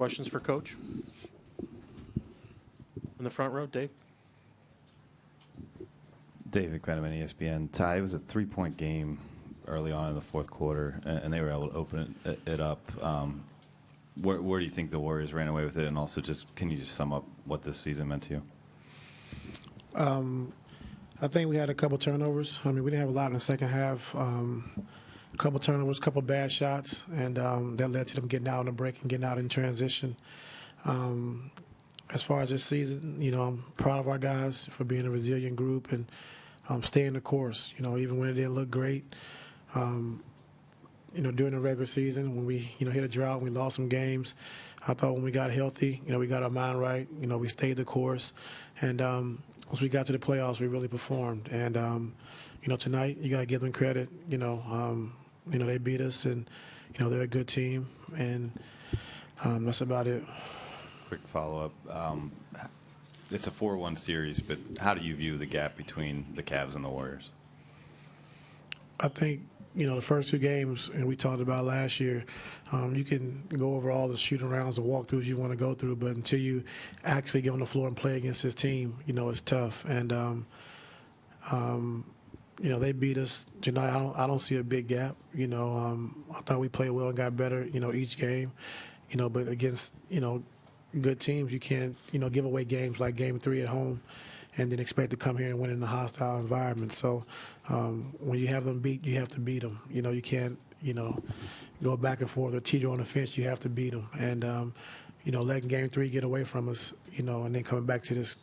Questions for Coach? In the front row, Dave. David McMenamin, ESPN. Ty, it was a 3-point game early on in the fourth quarter, and they were able to open it up. Where do you think the Warriors ran away with it? And also, can you just sum up what this season meant to you? I think we had a couple turnovers. I mean, we didn't have a lot in the second half. A couple turnovers, a couple bad shots, and that led to them getting out on the break and getting out in transition. As far as this season, I'm proud of our guys for being a resilient group and staying the course. Even when it didn't look great, during the regular season when we, hit a drought and we lost some games, I thought when we got healthy, we got our mind right. We stayed the course, and once we got to the playoffs, we really performed. And tonight you got to give them credit. They beat us, and they're a good team, and that's about it. Quick follow-up. It's a 4-1 series, but how do you view the gap between the Cavs and the Warriors? I think, the first two games, and we talked about last year, you can go over all the shooting rounds and walkthroughs you want to go through, but until you actually get on the floor and play against this team, it's tough. And, they beat us tonight. I don't see a big gap. I thought we played well and got better, each game. But against, good teams, you can't, give away games like Game 3 at home and then expect to come here and win in a hostile environment. So when you have them beat, you have to beat them. You can't, go back and forth or teeter on the fence. You have to beat them. And, letting Game 3 get away from us, and then coming back to this,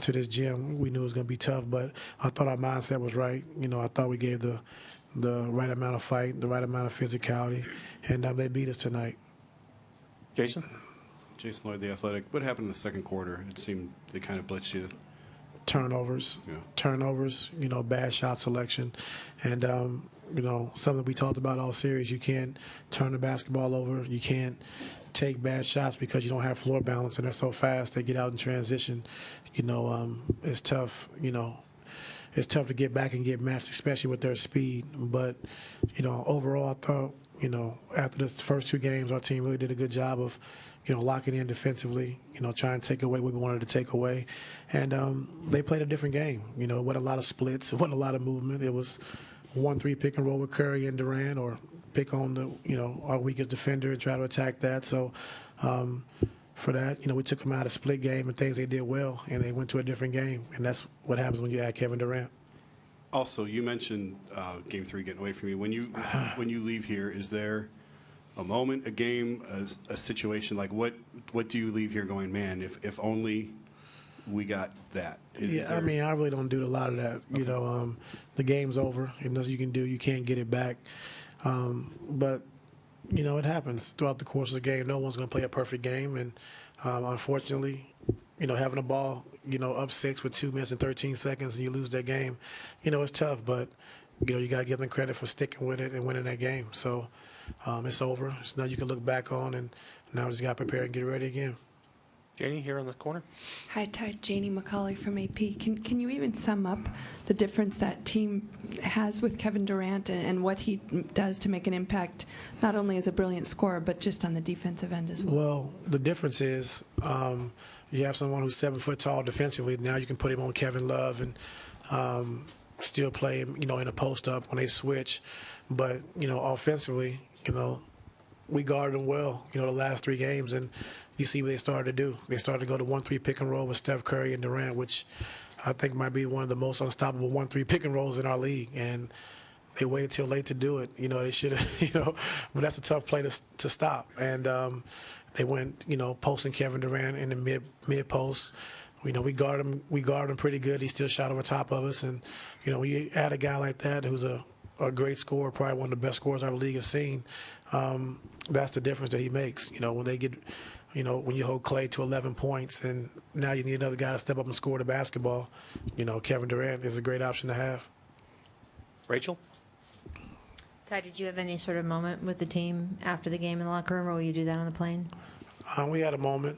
to this gym, we knew it was going to be tough. But I thought our mindset was right. I thought we gave the right amount of fight, the right amount of physicality, and they beat us tonight. Jason? Jason Lloyd, The Athletic. What happened in the second quarter? It seemed they kind of blitzed you. Turnovers. Yeah. Turnovers, bad shot selection. And, something we talked about all series, you can't turn the basketball over. You can't take bad shots because you don't have floor balance, and they're so fast they get out in transition. It's tough, it's tough to get back and get matched, especially with their speed. But, overall, I thought, after the first two games, our team really did a good job of, locking in defensively, trying to take away what we wanted to take away. And they played a different game. It wasn't a lot of splits. It wasn't a lot of movement. It was 1-3 pick and roll with Curry and Durant, or pick on the, our weakest defender and try to attack that. So for that, we took them out of split game and things they did well, and they went to a different game. And that's what happens when you add Kevin Durant. Also, you mentioned Game 3 getting away from you. When you leave here, is there a moment, a game, a situation, like what do you leave here going, man, if only we got that? I mean, I really don't do a lot of that. Okay. The game's over. There's nothing you can do. You can't get it back. But, it happens throughout the course of the game. No one's going to play a perfect game. And, unfortunately, having a ball, up 6 with 2 minutes and 13 seconds and you lose that game, it's tough. But, you got to give them credit for sticking with it and winning that game. So it's over. It's nothing you can look back on. And now we just got to prepare and get ready again. Janie here on the corner. Hi, Ty. Janie McCauley from AP. Can you even sum up the difference that team has with Kevin Durant and what he does to make an impact, not only as a brilliant scorer, but just on the defensive end as well? Well, the difference is you have someone who's 7 foot tall defensively. Now you can put him on Kevin Love and still play him, in a post up when they switch. But, offensively, we guarded them well, the last 3 games, and you see what they started to do. They started to go to 1-3 pick and roll with Steph Curry and Durant, which I think might be one of the most unstoppable 1-3 pick and rolls in our league. And they waited till late to do it. They should have, but that's a tough play to stop. And they went, posting Kevin Durant in the mid post. We guarded him pretty good. He still shot over top of us. And, when you add a guy like that who's a great scorer, probably one of the best scorers our league has seen, that's the difference that he makes. When they get, when you hold Clay to 11 points and now you need another guy to step up and score the basketball, Kevin Durant is a great option to have. Rachel? Ty, did you have any sort of moment with the team after the game in the locker room, or will you do that on the plane? We had a moment.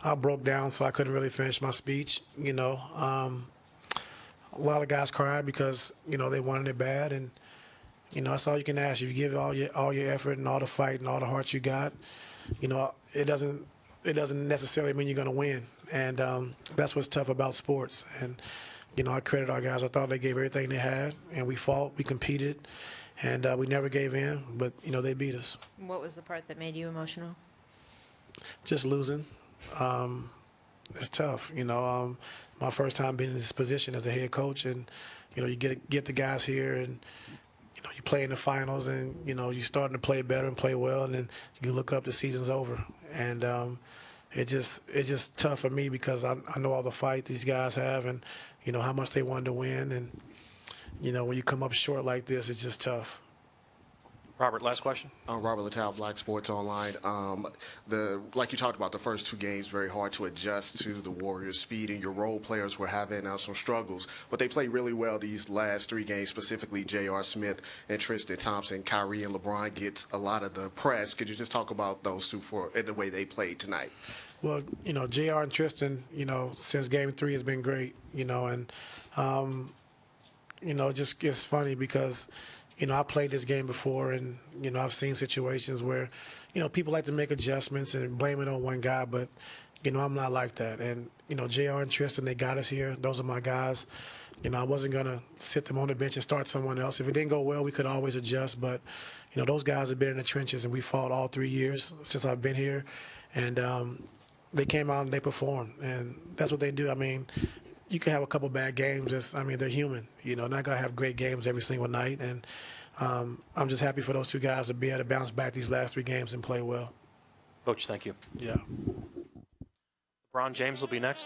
I broke down, so I couldn't really finish my speech. A lot of guys cried because, they wanted it bad. And, That's all you can ask. If you give all your effort and all the fight and all the heart you got, it doesn't necessarily mean you're going to win. And that's what's tough about sports. And I credit our guys. I thought they gave everything they had, and we fought, we competed, and we never gave in. But they beat us. What was the part that made you emotional? Just losing. It's tough. My first time being in this position as a head coach, and you get the guys here, and you play in the finals, and you're starting to play better and play well, and then you look up, the season's over, and it's just tough for me because I know all the fight these guys have, and how much they wanted to win, and when you come up short like this, it's just tough. Robert, last question. Robert Littell, Black Sports Online. Like you talked about, the first 2 games, very hard to adjust to the Warriors' speed, and your role players were having some struggles. But they played really well these last 3 games, specifically J.R. Smith and Tristan Thompson. Kyrie and LeBron gets a lot of the press. Could you just talk about those 2 in the way they played tonight? Well, J.R. and Tristan, since Game 3 has been great, and just it's funny because I played this game before, and I've seen situations where people like to make adjustments and blame it on one guy, but I'm not like that. And JR and Tristan, they got us here. Those are my guys. I wasn't gonna sit them on the bench and start someone else. If it didn't go well, we could always adjust. But those guys have been in the trenches, and we fought all 3 years since I've been here, and they came out and they performed, and that's what they do. I mean, you can have a couple bad games. They're human. They're not gonna have great games every single night, and I'm just happy for those 2 guys to be able to bounce back these last 3 games and play well. Coach, thank you. Yeah. LeBron James will be next.